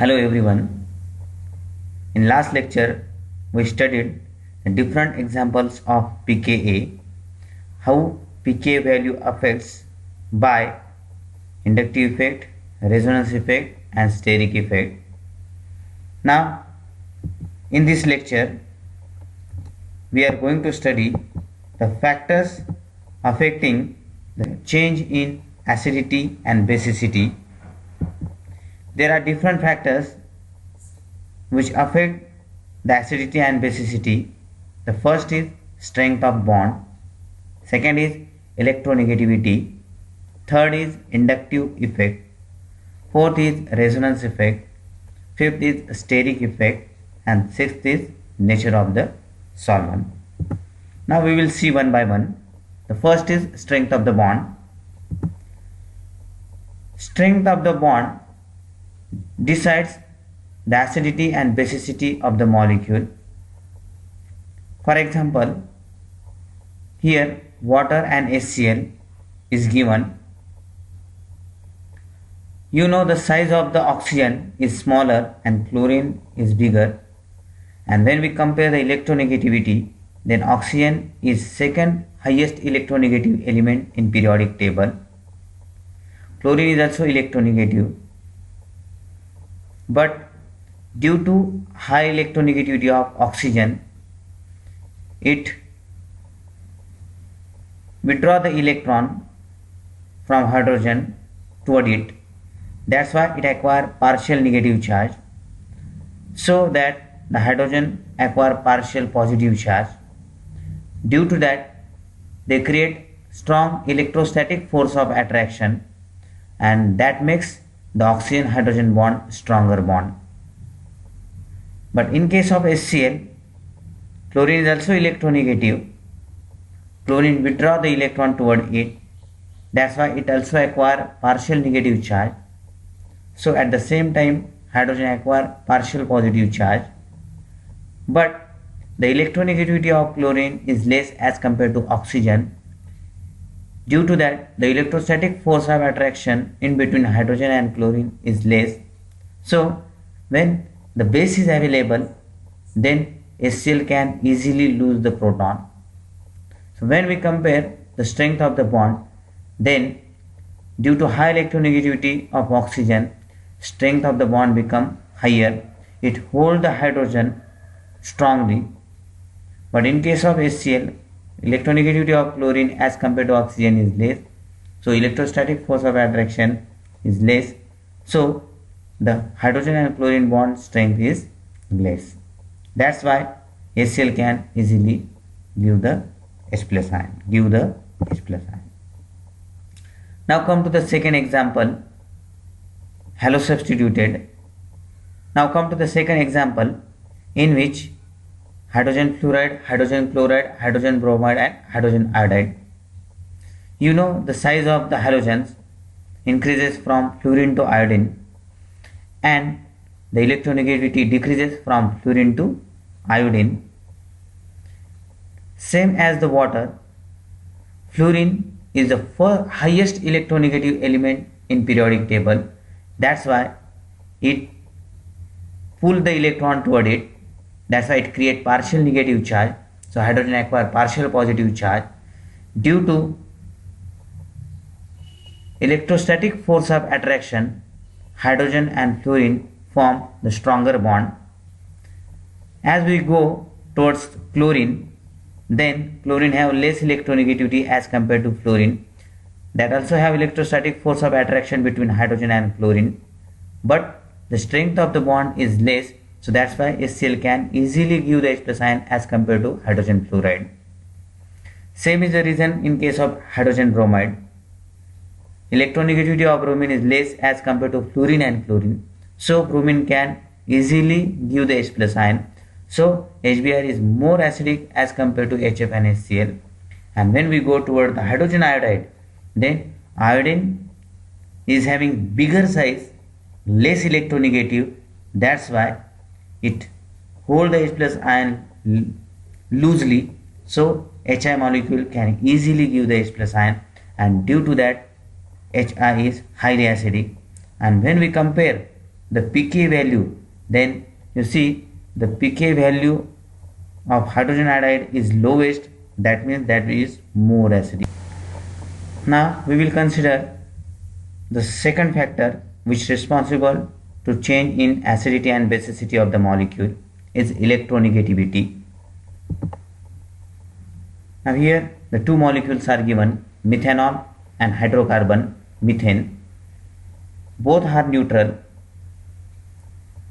Hello everyone. In last lecture we studied the different examples of pKa, how pKa value affects by inductive effect, resonance effect and steric effect. Now in this lecture we are going to study the factors affecting the change in acidity and basicity. There are different factors which affect the acidity and basicity. The first is strength of bond, second is electronegativity, third is inductive effect, fourth is resonance effect, fifth is steric effect and sixth is nature of the solvent. Now we will see one by one. The first is strength of the bond. Strength of the bond decides the acidity and basicity of the molecule. For example, here water and HCl is given. You know the size of the oxygen is smaller and chlorine is bigger, and when we compare the electronegativity, then oxygen is second highest electronegative element in periodic table. Chlorine is also electronegative, but due to high electronegativity of oxygen, it withdraw the electron from hydrogen toward it. That's why it acquire partial negative charge, so that the hydrogen acquire partial positive charge. Due to that, they create strong electrostatic force of attraction, and that makes the oxygen hydrogen bond stronger bond. But in case of HCl, chlorine is also electronegative. Chlorine withdraw the electron toward it. That's why it also acquire partial negative charge. So at the same time, hydrogen acquire partial positive charge. But the electronegativity of chlorine is less as compared to oxygen. Due to that, the electrostatic force of attraction in between hydrogen and chlorine is less. So when the base is available, then HCl can easily lose the proton. So when we compare the strength of the bond, then due to high electronegativity of oxygen, strength of the bond become higher. It holds the hydrogen strongly. But in case of HCl, electronegativity of chlorine as compared to oxygen is less. So electrostatic force of attraction is less. So the hydrogen and chlorine bond strength is less. That's why HCl can easily give the H plus ion. Now come to the second example, halosubstituted. Now come to the second example in which hydrogen fluoride, hydrogen chloride, hydrogen bromide and hydrogen iodide. You know the size of the halogens increases from fluorine to iodine, and the electronegativity decreases from fluorine to iodine. Same as the water, fluorine is the highest electronegative element in periodic table. That's why it pulls the electron toward it. That's why it creates partial negative charge. So hydrogen acquire partial positive charge. Due to electrostatic force of attraction, hydrogen and fluorine form the stronger bond. As we go towards chlorine, then chlorine have less electronegativity as compared to fluorine. That also have electrostatic force of attraction between hydrogen and chlorine, but the strength of the bond is less. So that's why HCl can easily give the H plus ion as compared to hydrogen fluoride. Same is the reason in case of hydrogen bromide. Electronegativity of bromine is less as compared to fluorine and chlorine. So bromine can easily give the H plus ion. So HBr is more acidic as compared to HF and HCl. And when we go toward the hydrogen iodide, then iodine is having bigger size, less electronegative. That's why it holds the H plus ion loosely. So HI molecule can easily give the H plus ion, and due to that HI is highly acidic. And when we compare the pK value, then you see the pK value of hydrogen iodide is lowest, that means that is more acidic. Now we will consider the second factor which is responsible to change in acidity and basicity of the molecule is electronegativity. Now here the two molecules are given, methanol and hydrocarbon methane. Both are neutral,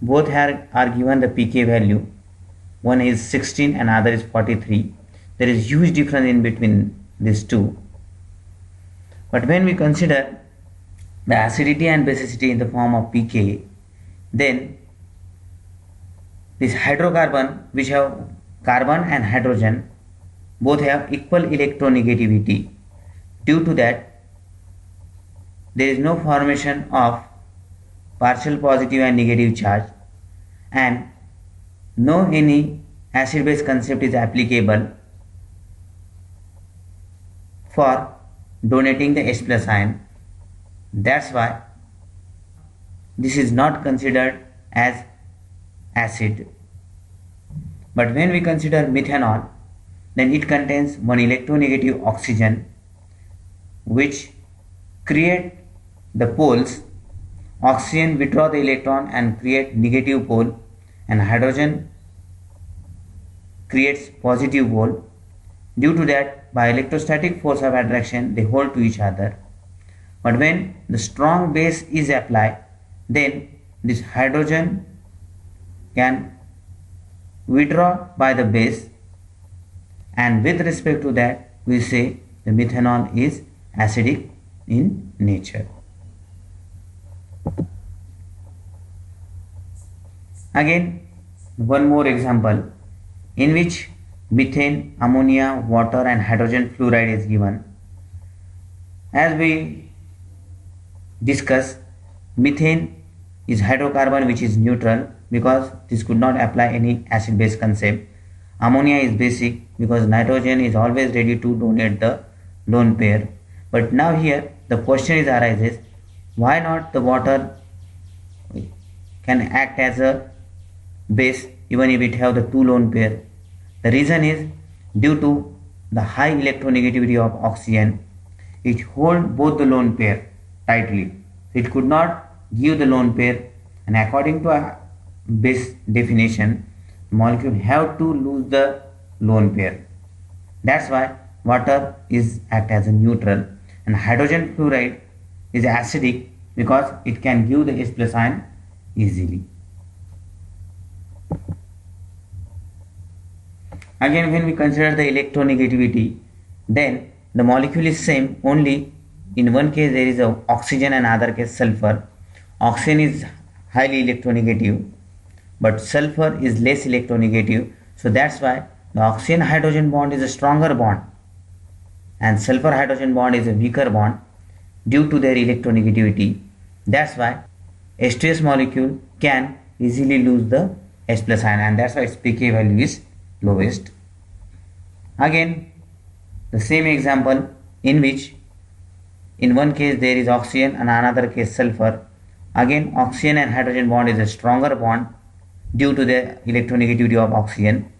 both are given the pK value, one is 16 and other is 43. There is huge difference in between these two. But when we consider the acidity and basicity in the form of pK, then this hydrocarbon, which have carbon and hydrogen, both have equal electronegativity. Due to that, there is no formation of partial positive and negative charge, and no any acid base concept is applicable for donating the H plus ion. That's why this is not considered as acid. But when we consider methanol, then it contains one electronegative oxygen which create the poles. Oxygen withdraw the electron and create negative pole, and hydrogen creates positive pole. Due to that, by electrostatic force of attraction, they hold to each other. But when the strong base is applied, then this hydrogen can withdraw by the base, and with respect to that, we say the methanol is acidic in nature. Again, one more example in which methane, ammonia, water and hydrogen fluoride is given. As we discussed, methane is hydrocarbon which is neutral because this could not apply any acid base concept. Ammonia is basic because nitrogen is always ready to donate the lone pair. But now here the question arises, why not the water can act as a base even if it have the two lone pair? The reason is due to the high electronegativity of oxygen, it holds both the lone pair tightly. It could not give the lone pair, and according to a base definition, the molecule have to lose the lone pair. That's why water is act as a neutral, and hydrogen fluoride is acidic because it can give the H plus ion easily. Again, when we consider the electronegativity, then the molecule is same, only in one case there is a oxygen and other case sulfur. Oxygen is highly electronegative, but sulfur is less electronegative. So that's why the oxygen hydrogen bond is a stronger bond and sulfur hydrogen bond is a weaker bond due to their electronegativity. That's why H2S molecule can easily lose the H plus ion, and that's why its pK value is lowest. Again, the same example in which in one case there is oxygen and another case sulfur. Again, oxygen and hydrogen bond is a stronger bond due to the electronegativity of oxygen.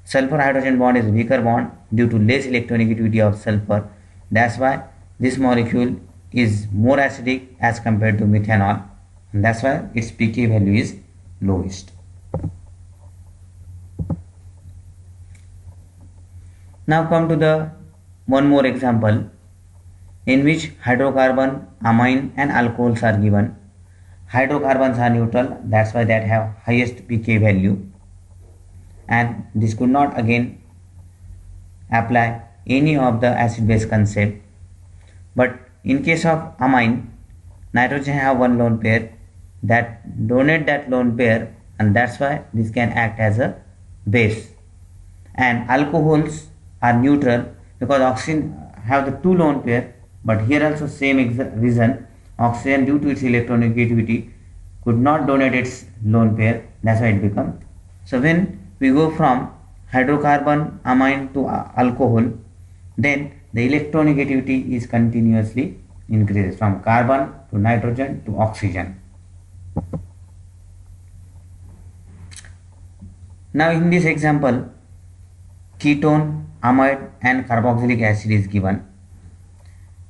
Sulfur hydrogen bond is a weaker bond due to less electronegativity of sulfur. That's why this molecule is more acidic as compared to methanol, and that's why its pK value is lowest. Now come to the one more example in which hydrocarbon, amine and alcohols are given. Hydrocarbons are neutral, that's why that have highest pK value, and this could not again apply any of the acid base concept. But in case of amine, nitrogen have one lone pair that donate that lone pair, and that's why this can act as a base. And alcohols are neutral because oxygen have the two lone pair, but here also same reason, oxygen due to its electronegativity could not donate its lone pair, that's why it becomes. So when we go from hydrocarbon, amine to alcohol, then the electronegativity is continuously increases from carbon to nitrogen to oxygen. Now in this example, ketone, amide and carboxylic acid is given.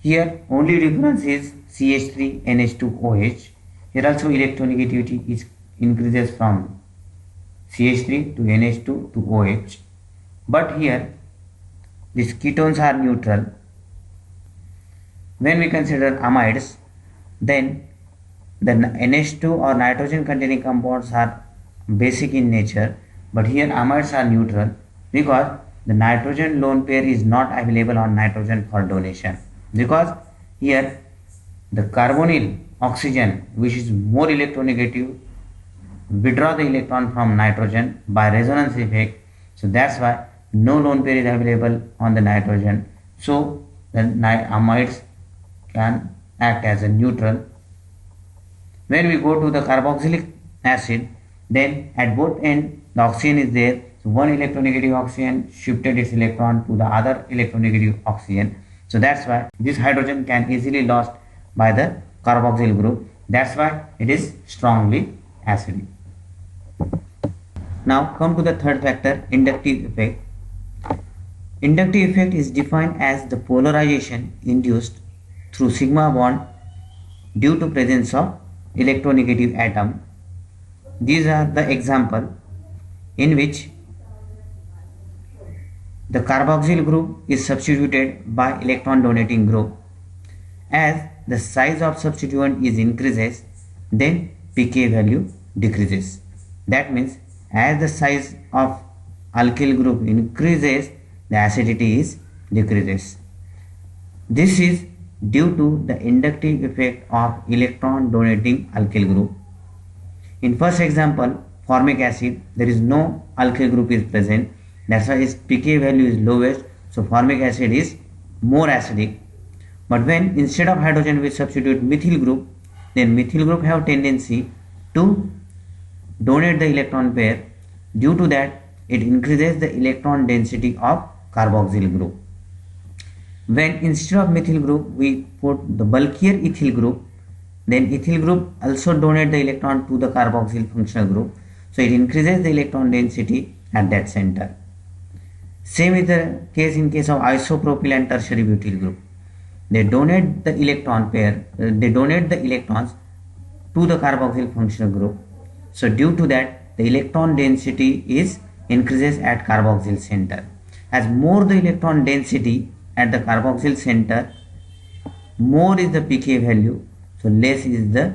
Here only difference is CH3NH2OH. Here also electronegativity is increases from CH3 to NH2 to OH. But here these ketones are neutral. When we consider amides, then the NH2 or nitrogen containing compounds are basic in nature, but here amides are neutral because the nitrogen lone pair is not available on nitrogen for donation, because here the carbonyl oxygen, which is more electronegative, withdraw the electron from nitrogen by resonance effect. So that's why no lone pair is available on the nitrogen, so the amides can act as a neutral. When we go to the carboxylic acid, then at both ends the oxygen is there. So one electronegative oxygen shifted its electron to the other electronegative oxygen. So that's why this hydrogen can easily lost by the carboxyl group. That's why it is strongly acidic. Now come to the third factor, inductive effect. Inductive effect is defined as the polarization induced through sigma bond due to presence of electronegative atom. These are the example in which the carboxyl group is substituted by electron donating group. As the size of substituent is increases, then pK value decreases. That means as the size of alkyl group increases, the acidity is decreases. This is due to the inductive effect of electron donating alkyl group. In first example, formic acid, there is no alkyl group is present, that's why its pK value is lowest, so formic acid is more acidic. But when instead of hydrogen we substitute methyl group, then methyl group have tendency to donate the electron pair. Due to that, it increases the electron density of carboxyl group. When instead of methyl group we put the bulkier ethyl group, then ethyl group also donate the electron to the carboxyl functional group, so it increases the electron density at that center. Same is the case in case of isopropyl and tertiary butyl group. They donate the electron pair, they donate the electrons to the carboxyl functional group. So due to that, the electron density is increases at carboxyl center. As more the electron density at the carboxyl center, more is the pK value, so less is the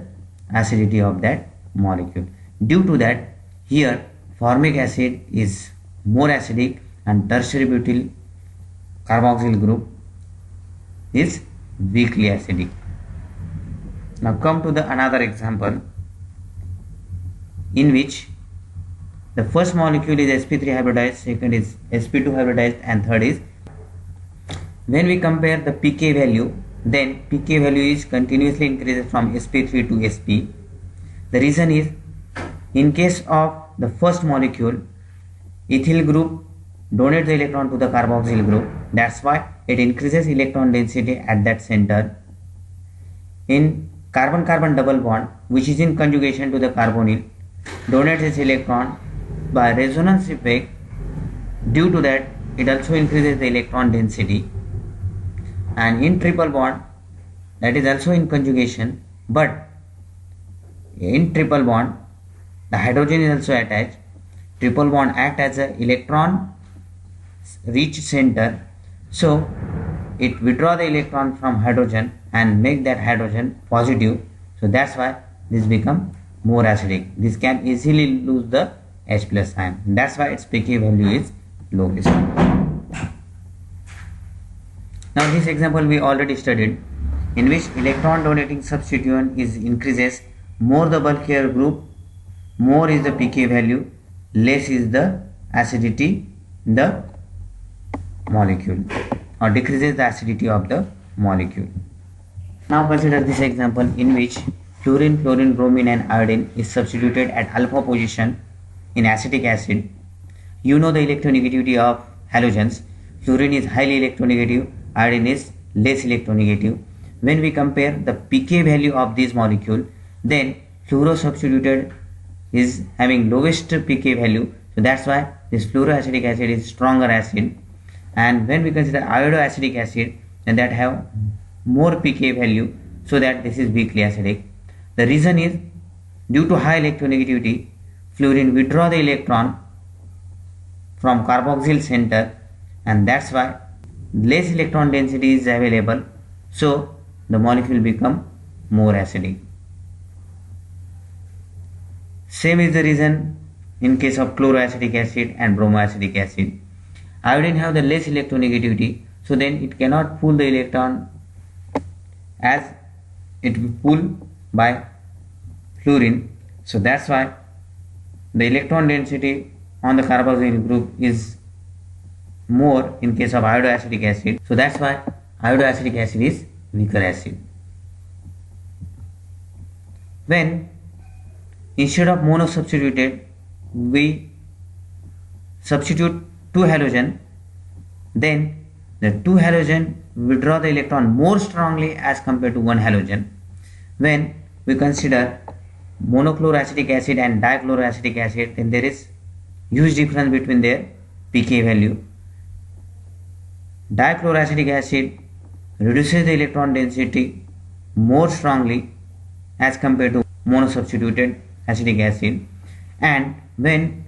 acidity of that molecule. Due to that, here formic acid is more acidic and tertiary butyl carboxyl group is weakly acidic. Now come to the another example in which the first molecule is sp3 hybridized, second is sp2 hybridized and third is. When we compare the pK value, then pK value is continuously increases from sp3 to sp. The reason is, in case of the first molecule, ethyl group donates the electron to the carboxyl group, that's why it increases electron density at that center. In carbon-carbon double bond, which is in conjugation to the carbonyl, donates its electron by resonance effect. Due to that, it also increases the electron density. And in triple bond, that is also in conjugation, but in triple bond the hydrogen is also attached. Triple bond act as a electron rich center, so it withdraw the electron from hydrogen and make that hydrogen positive, so that's why this become more acidic. This can easily lose the H plus ion, that's why its pK value is lowest. Now this example we already studied, in which electron donating substituent is increases, more the bulkier group, more is the pK value, less is the acidity in the molecule, or decreases the acidity of the molecule. Now consider this example in which fluorine, chlorine, bromine and iodine is substituted at alpha position in acetic acid. You know the electronegativity of halogens. Fluorine is highly electronegative, iodine is less electronegative. When we compare the pK value of this molecule, then fluoro substituted is having lowest pK value, so So that's why this fluoroacetic acid is stronger acid. And when we consider iodoacidic acid, then that have more pK value, so that this is weakly acidic. The reason is due to high electronegativity, fluorine withdraw the electron from carboxyl center, and that's why less electron density is available, so the molecule become more acidic. Same is the reason in case of chloroacetic acid and bromoacidic acid. Iodine have the less electronegativity, so then it cannot pull the electron as it will pull by fluorine. So that's why the electron density on the carboxyl group is more in case of iodoacidic acid. So that's why iodoacidic acid is weaker acid. When instead of mono substituted we substitute 2 halogen, then the 2 halogen withdraw the electron more strongly as compared to 1 halogen. When we consider monochloroacetic acid and dichloroacetic acid, then there is huge difference between their pK value. Dichloroacetic acid reduces the electron density more strongly as compared to monosubstituted acetic acid. And when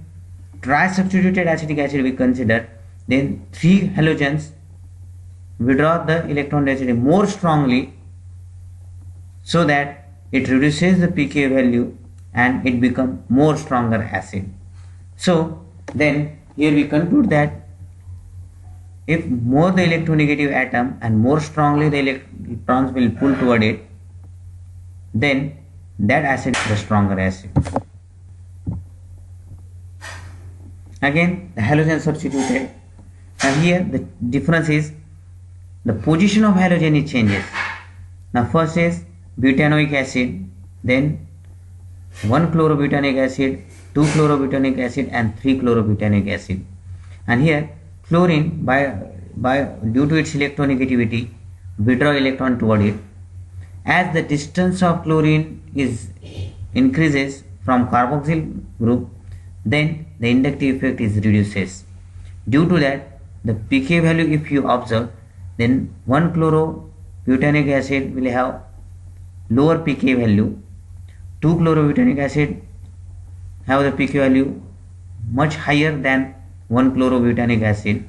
trisubstituted acetic acid we consider, then 3 halogens withdraw the electron density more strongly, so that it reduces the pK value and it becomes more stronger acid. So then here we conclude that if more the electronegative atom and more strongly the electrons will pull toward it, then that acid is the stronger acid. Again the halogen substituted, and here the difference is the position of halogen it changes. Now first is butanoic acid, then 1 chlorobutanoic acid, 2 chlorobutanoic acid and 3 chlorobutanoic acid. And here chlorine by due to its electronegativity withdraw electron toward it. As the distance of chlorine is increases from carboxyl group, then the inductive effect is reduces. Due to that the pK value, if you observe, then 1 chlorobutanoic acid will have lower pK value, 2 chlorobutanoic acid have the pK value much higher than 1 chlorobutanoic acid,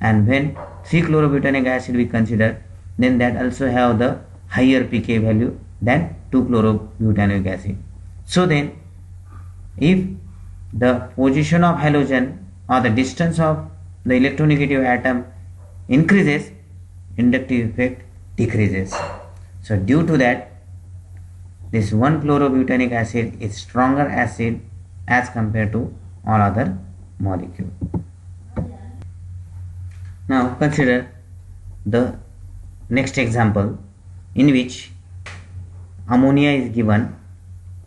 and when 3 chlorobutanoic acid we consider, then that also have the higher pK value than 2 chlorobutanoic acid. So then if the position of halogen or the distance of the electronegative atom increases, inductive effect decreases. So due to that this 1 chlorobutanoic acid is stronger acid as compared to all other molecule. Now consider the next example in which ammonia is given,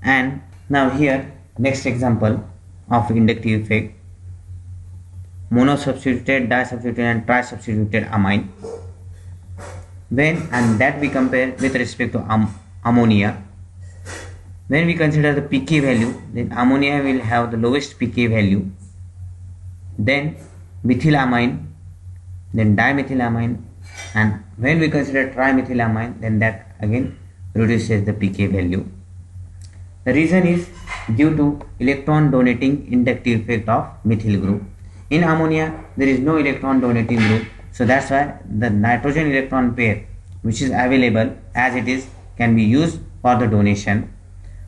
and now here next example of inductive effect, monosubstituted, disubstituted and trisubstituted amine. When and that we compare with respect to ammonia. When we consider the pK value, then ammonia will have the lowest pK value, then methylamine, then dimethylamine, and when we consider trimethylamine, then that again reduces the pK value. The reason is due to electron donating inductive effect of methyl group. In ammonia there is no electron donating group, so that's why the nitrogen electron pair which is available as it is can be used for the donation.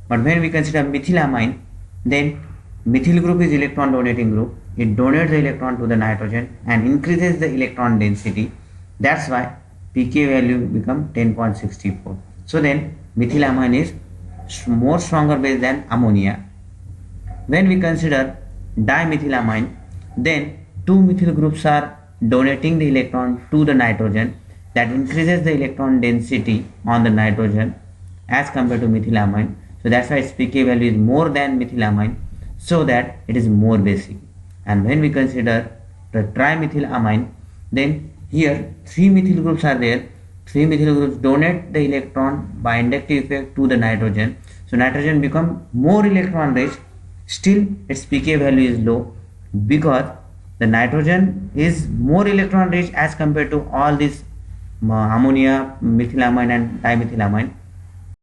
But when we consider methylamine, then methyl group is electron donating group, it donates the electron to the nitrogen and increases the electron density. That's why pK value become 10.64. So then methylamine is more stronger base than ammonia. When we consider dimethylamine, then 2 methyl groups are donating the electron to the nitrogen, that increases the electron density on the nitrogen as compared to methylamine. So that's why its pK value is more than methylamine, so that it is more basic. And when we consider the trimethylamine, then here 3 methyl groups are there. 3 methyl groups donate the electron by inductive effect to the nitrogen, so nitrogen become more electron rich, still its pK value is low, because the nitrogen is more electron rich as compared to all this ammonia, methylamine and dimethylamine.